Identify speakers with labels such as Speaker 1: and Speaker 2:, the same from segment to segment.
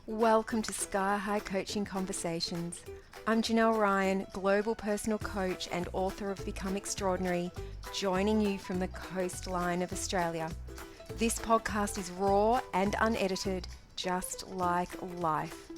Speaker 1: Welcome to Sky High Coaching Conversations. I'm Janelle Ryan, global personal coach and author of Become Extraordinary, joining you from the coastline of Australia. This podcast is raw and unedited, just like life.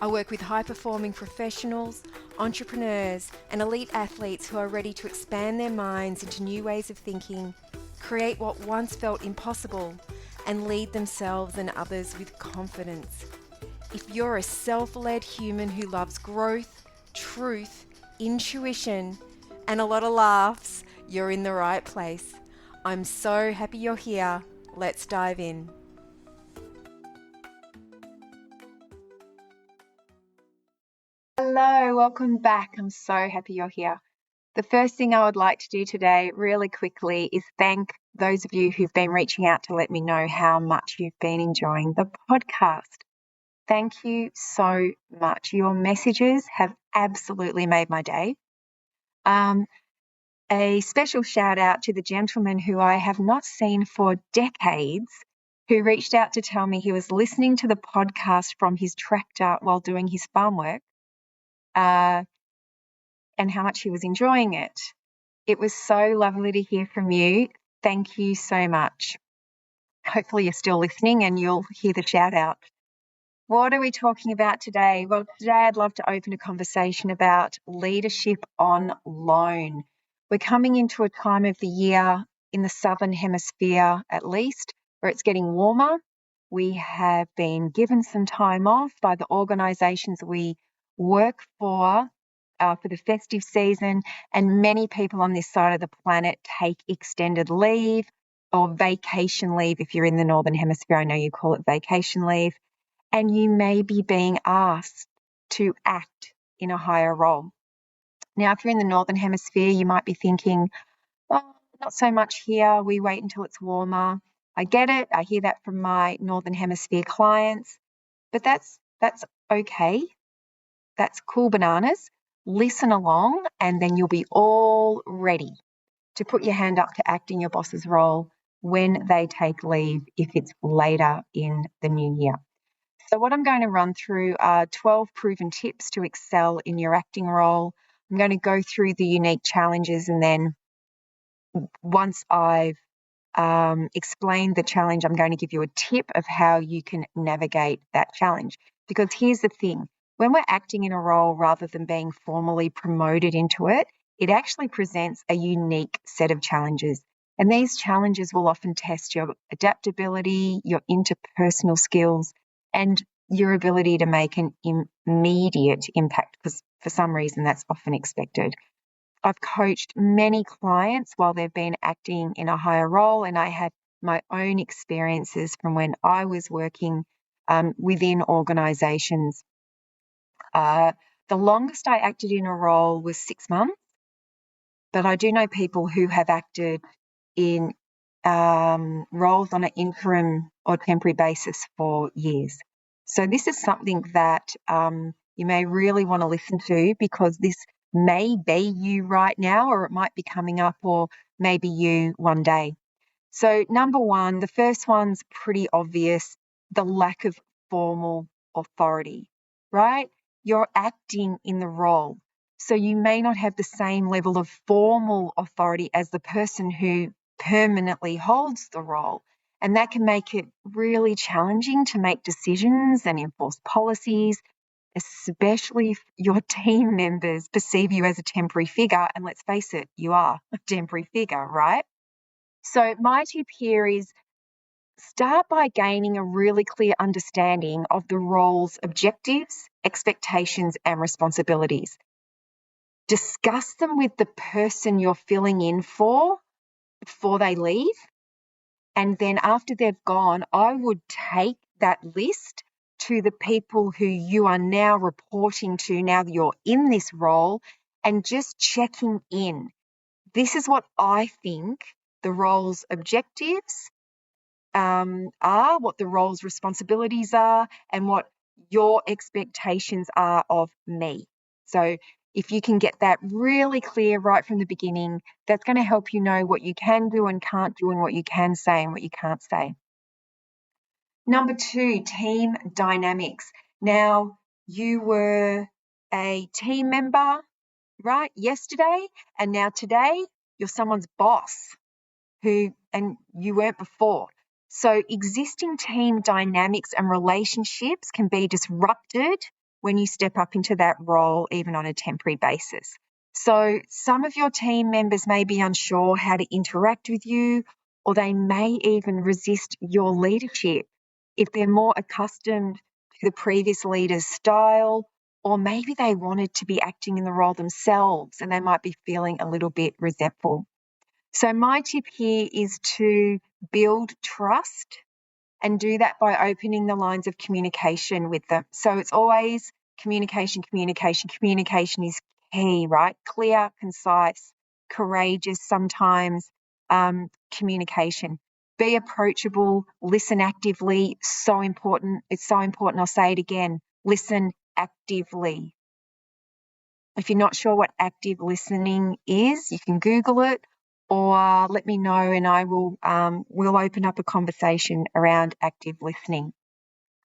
Speaker 1: I work with high-performing professionals, entrepreneurs, and elite athletes who are ready to expand their minds into new ways of thinking, create what once felt impossible, and lead themselves and others with confidence. If you're a self-led human who loves growth, truth, intuition, and a lot of laughs, you're in the right place. I'm so happy you're here. Let's dive in. Hello, welcome back. I'm so happy you're here. The first thing I would like to do today really quickly is thank those of you who've been reaching out to let me know how much you've been enjoying the podcast. Thank you so much. Your messages have absolutely made my day. A special shout out to the gentleman who I have not seen for decades, who reached out to tell me he was listening to the podcast from his tractor while doing his farm work, and how much he was enjoying it. It was so lovely to hear from you. Thank you so much. Hopefully you're still listening and you'll hear the shout out. What are we talking about today? Well, today I'd love to open a conversation about leadership on loan. We're coming into a time of the year in the Southern Hemisphere, at least, where it's getting warmer. We have been given some time off by the organisations we work for the festive season, and many people on this side of the planet take extended leave or vacation leave. If you're in the Northern Hemisphere, I know you call it vacation leave. And you may be being asked to act in a higher role. Now, if you're in the Northern Hemisphere, you might be thinking, oh, not so much here. We wait until it's warmer. I get it. I hear that from my Northern Hemisphere clients. But that's okay. That's cool bananas. Listen along, and then you'll be all ready to put your hand up to act in your boss's role when they take leave, if it's later in the new year. So what I'm going to run through are 12 proven tips to excel in your acting role. I'm going to go through the unique challenges, and then once I've explained the challenge, I'm going to give you a tip of how you can navigate that challenge. Because here's the thing, when we're acting in a role rather than being formally promoted into it, it actually presents a unique set of challenges. And these challenges will often test your adaptability, your interpersonal skills, and your ability to make an immediate impact, because for some reason that's often expected. I've coached many clients while they've been acting in a higher role, and I had my own experiences from when I was working within organisations. The longest I acted in a role was 6 months, but I do know people who have acted in roles on an interim or temporary basis for years. So this is something that you may really want to listen to, because this may be you right now, or it might be coming up, or maybe you one day. So number one, the first one's pretty obvious, the lack of formal authority, right? You're acting in the role. So you may not have the same level of formal authority as the person who permanently holds the role. And that can make it really challenging to make decisions and enforce policies, especially if your team members perceive you as a temporary figure. And let's face it, you are a temporary figure, right? So my tip here is start by gaining a really clear understanding of the role's objectives, expectations, and responsibilities. Discuss them with the person you're filling in for before they leave. And then after they've gone, I would take that list to the people who you are now reporting to now that you're in this role, and just checking in. This is what I think the role's objectives are, what the role's responsibilities are, and what your expectations are of me. So if you can get that really clear right from the beginning, that's going to help you know what you can do and can't do, and what you can say and what you can't say. Number two, team dynamics. Now, you were a team member, right, yesterday, and now today you're someone's boss and you weren't before. So existing team dynamics and relationships can be disrupted when you step up into that role, even on a temporary basis. So some of your team members may be unsure how to interact with you, or they may even resist your leadership if they're more accustomed to the previous leader's style, or maybe they wanted to be acting in the role themselves and they might be feeling a little bit resentful. So my tip here is to build trust and do that by opening the lines of communication with them. So it's always communication. Communication is key, right? Clear, concise, courageous, sometimes communication. Be approachable, listen actively, so important. It's so important. I'll say it again, listen actively. If you're not sure what active listening is, you can Google it or let me know and I will we'll open up a conversation around active listening.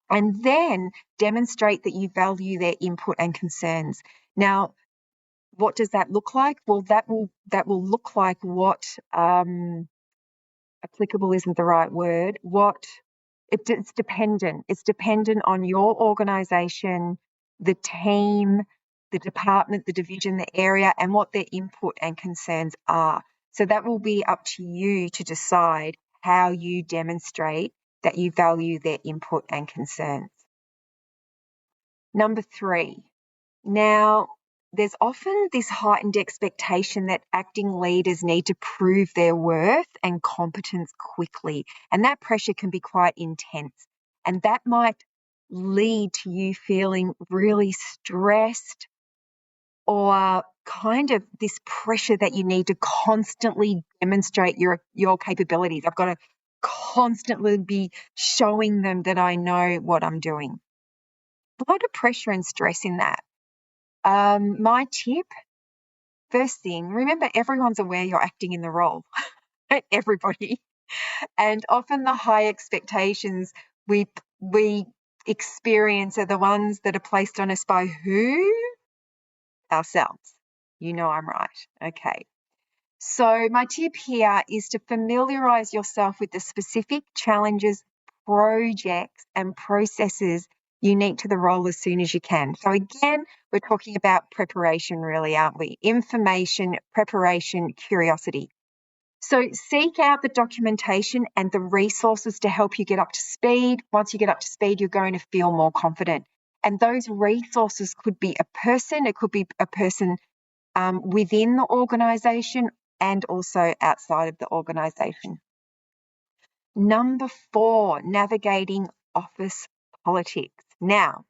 Speaker 1: And then demonstrate that you value their input and concerns. Now, what does that look like? Well, that will look like what applicable isn't the right word. It's dependent. It's dependent on your organisation, the team, the department, the division, the area, and what their input and concerns are. So that will be up to you to decide how you demonstrate that you value their input and concerns. Number 3. Now, there's often this heightened expectation that acting leaders need to prove their worth and competence quickly, and that pressure can be quite intense. And that might lead to you feeling really stressed or kind of this pressure that you need to constantly demonstrate your capabilities. I've got to constantly be showing them that I know what I'm doing. A lot of pressure and stress in that. My tip, first thing, remember everyone's aware you're acting in the role. Everybody. And often the high expectations we experience are the ones that are placed on us by who? Ourselves. You know I'm right. Okay. So my tip here is to familiarize yourself with the specific challenges, projects, and processes unique to the role as soon as you can. So again, we're talking about preparation really, aren't we? Information, preparation, curiosity. So seek out the documentation and the resources to help you get up to speed. Once you get up to speed, you're going to feel more confident. And those resources could be a person, it could be a person within the organisation and also outside of the organisation. Number 4, navigating office politics. Now,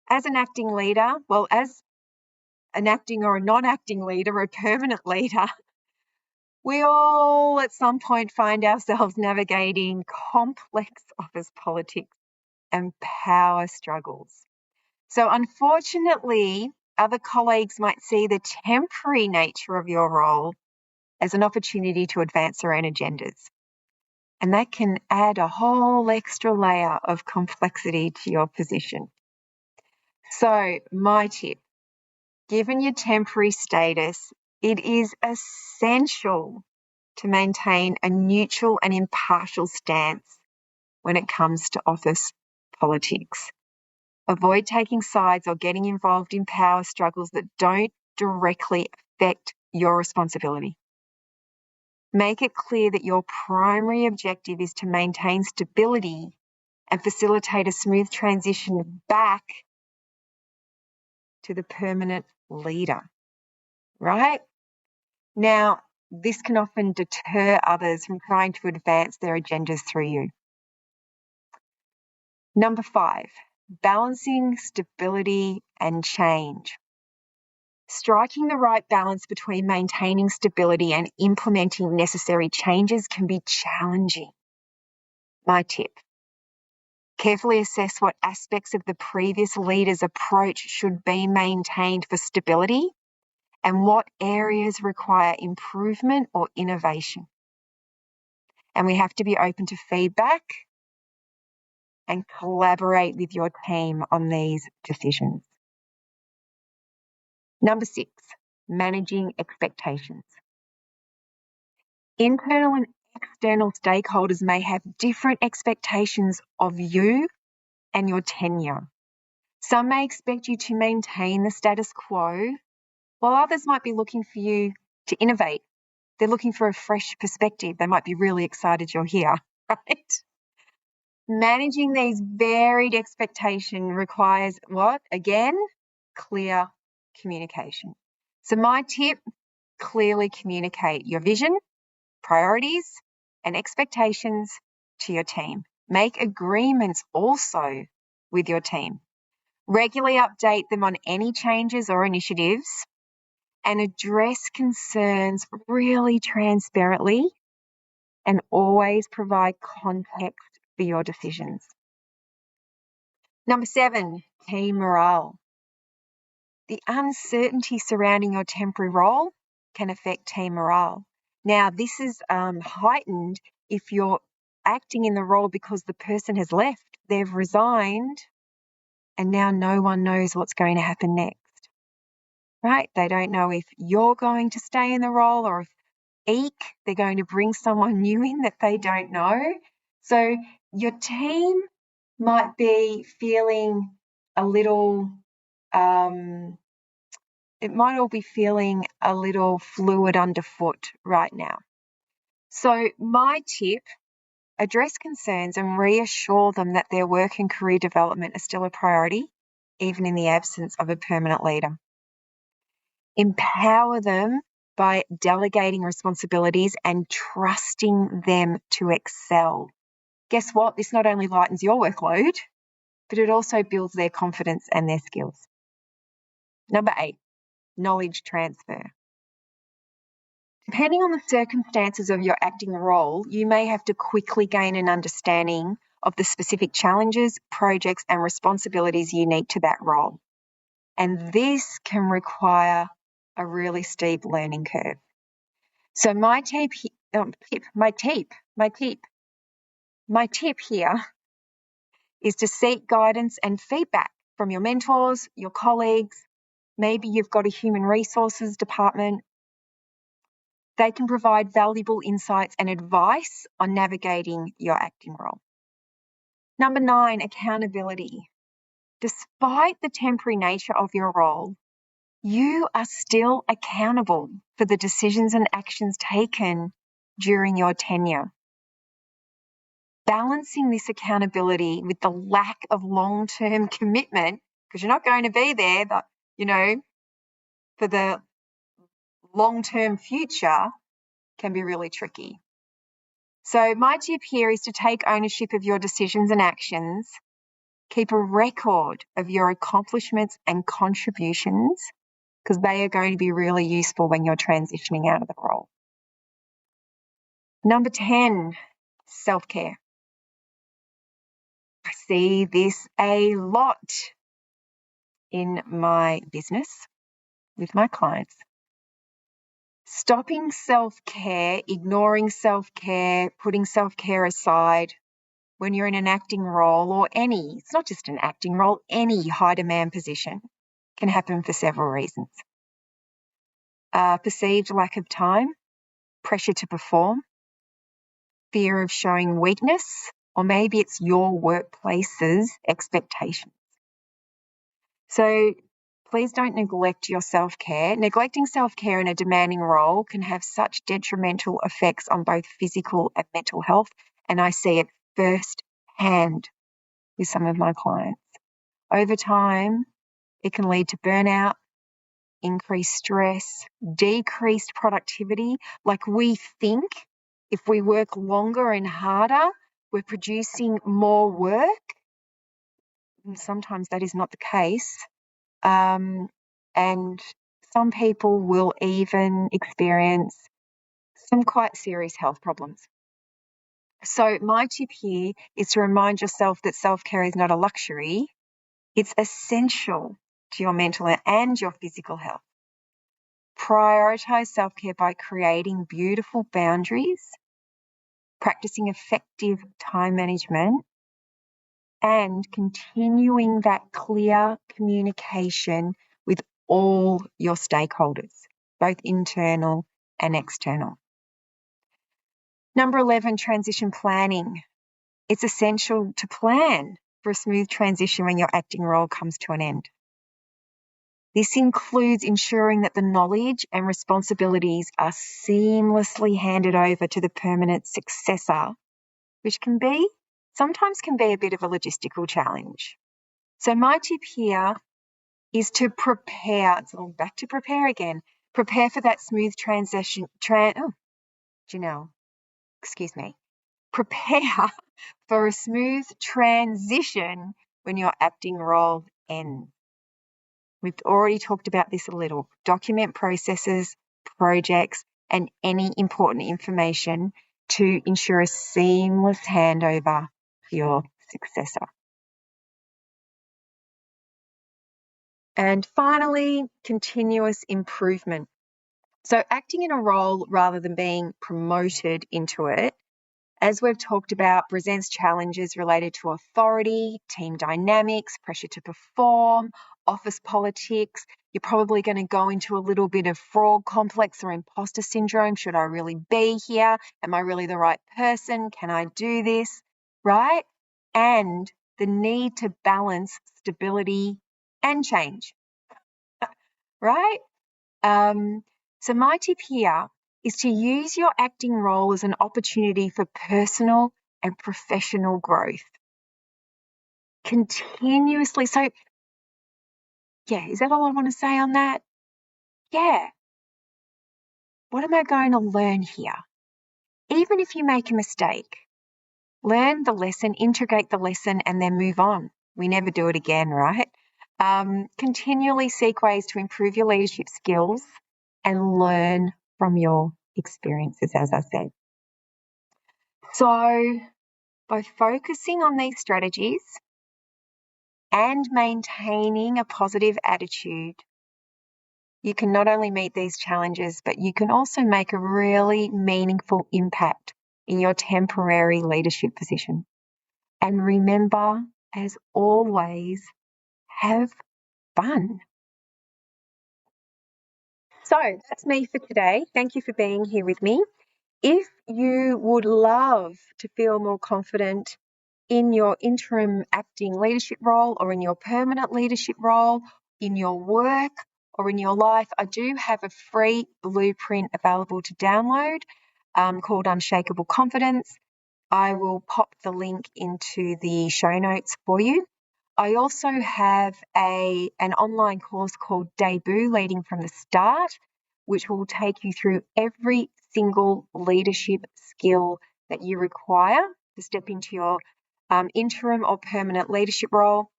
Speaker 1: as an acting leader, well, as an acting or a non-acting leader, a permanent leader, we all at some point find ourselves navigating complex office politics and power struggles. So unfortunately, other colleagues might see the temporary nature of your role as an opportunity to advance their own agendas. And that can add a whole extra layer of complexity to your position. So my tip, given your temporary status, it is essential to maintain a neutral and impartial stance when it comes to office politics. Avoid taking sides or getting involved in power struggles that don't directly affect your responsibility. Make it clear that your primary objective is to maintain stability and facilitate a smooth transition back to the permanent leader, right? Now, this can often deter others from trying to advance their agendas through you. Number 5, balancing stability and change. Striking the right balance between maintaining stability and implementing necessary changes can be challenging. My tip, carefully assess what aspects of the previous leader's approach should be maintained for stability and what areas require improvement or innovation. And we have to be open to feedback and collaborate with your team on these decisions. Number 6, managing expectations. Internal and external stakeholders may have different expectations of you and your tenure. Some may expect you to maintain the status quo, while others might be looking for you to innovate. They're looking for a fresh perspective. They might be really excited you're here, right? Managing these varied expectations requires what? Again, clear communication. So my tip, clearly communicate your vision, priorities, and expectations to your team. Make agreements also with your team. Regularly update them on any changes or initiatives and address concerns really transparently and always provide context for your decisions. Number 7, team morale. The uncertainty surrounding your temporary role can affect team morale. Now, this is heightened if you're acting in the role because the person has left, they've resigned, and now no one knows what's going to happen next, right? They don't know if you're going to stay in the role or if they're going to bring someone new in that they don't know. So your team might be feeling a little, it might all be feeling a little fluid underfoot right now. So my tip, address concerns and reassure them that their work and career development are still a priority, even in the absence of a permanent leader. Empower them by delegating responsibilities and trusting them to excel. Guess what? This not only lightens your workload, but it also builds their confidence and their skills. Number 8, knowledge transfer. Depending on the circumstances of your acting role, you may have to quickly gain an understanding of the specific challenges, projects, and responsibilities unique to that role. And this can require a really steep learning curve. So my tip here is to seek guidance and feedback from your mentors, your colleagues. Maybe you've got a human resources department. They can provide valuable insights and advice on navigating your acting role. Number 9, accountability. Despite the temporary nature of your role, you are still accountable for the decisions and actions taken during your tenure. Balancing this accountability with the lack of long-term commitment, because you're not going to be there, but, for the long-term future, can be really tricky. So my tip here is to take ownership of your decisions and actions, keep a record of your accomplishments and contributions, because they are going to be really useful when you're transitioning out of the role. Number 10, self-care. I see this a lot in my business with my clients. Stopping self-care, ignoring self-care, putting self-care aside when you're in an acting role or it's not just an acting role, any high demand position can happen for several reasons. Perceived lack of time, pressure to perform, fear of showing weakness, or maybe it's your workplace's expectations. So please don't neglect your self-care. Neglecting self-care in a demanding role can have such detrimental effects on both physical and mental health, and I see it firsthand with some of my clients. Over time, it can lead to burnout, increased stress, decreased productivity. Like we think if we work longer and harder, we're producing more work. And sometimes that is not the case. And some people will even experience some quite serious health problems. So my tip here is to remind yourself that self-care is not a luxury. It's essential to your mental and your physical health. Prioritize self-care by creating beautiful boundaries, practicing effective time management, and continuing that clear communication with all your stakeholders, both internal and external. Number 11, transition planning. It's essential to plan for a smooth transition when your acting role comes to an end. This includes ensuring that the knowledge and responsibilities are seamlessly handed over to the permanent successor, which sometimes can be a bit of a logistical challenge. So my tip here is to prepare. So back to prepare again. Prepare for that smooth transition. Janelle, excuse me. Prepare for a smooth transition when your acting role ends. We've already talked about this a little. Document processes, projects, and any important information to ensure a seamless handover for your successor. And finally, continuous improvement. So acting in a role rather than being promoted into it, as we've talked about, presents challenges related to authority, team dynamics, pressure to perform, office politics. You're probably going to go into a little bit of fraud complex or imposter syndrome. Should I really be here? Am I really the right person? Can I do this? Right? And the need to balance stability and change. Right? So my tip here is to use your acting role as an opportunity for personal and professional growth. Continuously. So, yeah, is that all I want to say on that? Yeah. What am I going to learn here? Even if you make a mistake, learn the lesson, integrate the lesson, and then move on. We never do it again, right? Continually seek ways to improve your leadership skills and learn from your experiences, as I said. So, both focusing on these strategies and maintaining a positive attitude, you can not only meet these challenges, but you can also make a really meaningful impact in your temporary leadership position. And remember, as always, have fun. So that's me for today. Thank you for being here with me. If you would love to feel more confident in your interim acting leadership role or in your permanent leadership role, in your work or in your life, I do have a free blueprint available to download called Unshakable Confidence. I will pop the link into the show notes for you. I also have an online course called Debut Leading from the Start, which will take you through every single leadership skill that you require to step into your interim or permanent leadership role.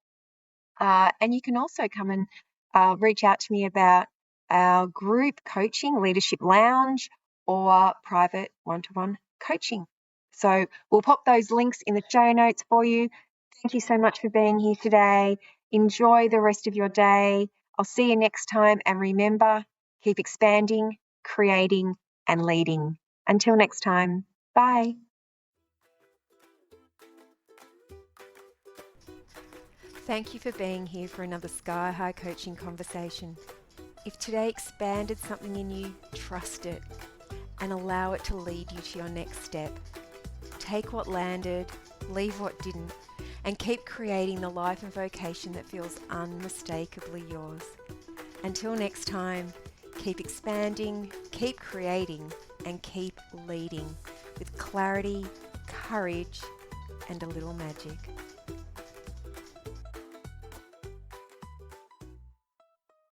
Speaker 1: And you can also come and reach out to me about our group coaching, Leadership Lounge, or private one-to-one coaching. So we'll pop those links in the show notes for you. Thank you so much for being here today. Enjoy the rest of your day. I'll see you next time. And remember, keep expanding, creating, and leading. Until next time, bye.
Speaker 2: Thank you for being here for another Sky High coaching conversation. If today expanded something in you, trust it and allow it to lead you to your next step. Take what landed, leave what didn't, and keep creating the life and vocation that feels unmistakably yours. Until next time, keep expanding, keep creating, and keep leading with clarity, courage, and a little magic.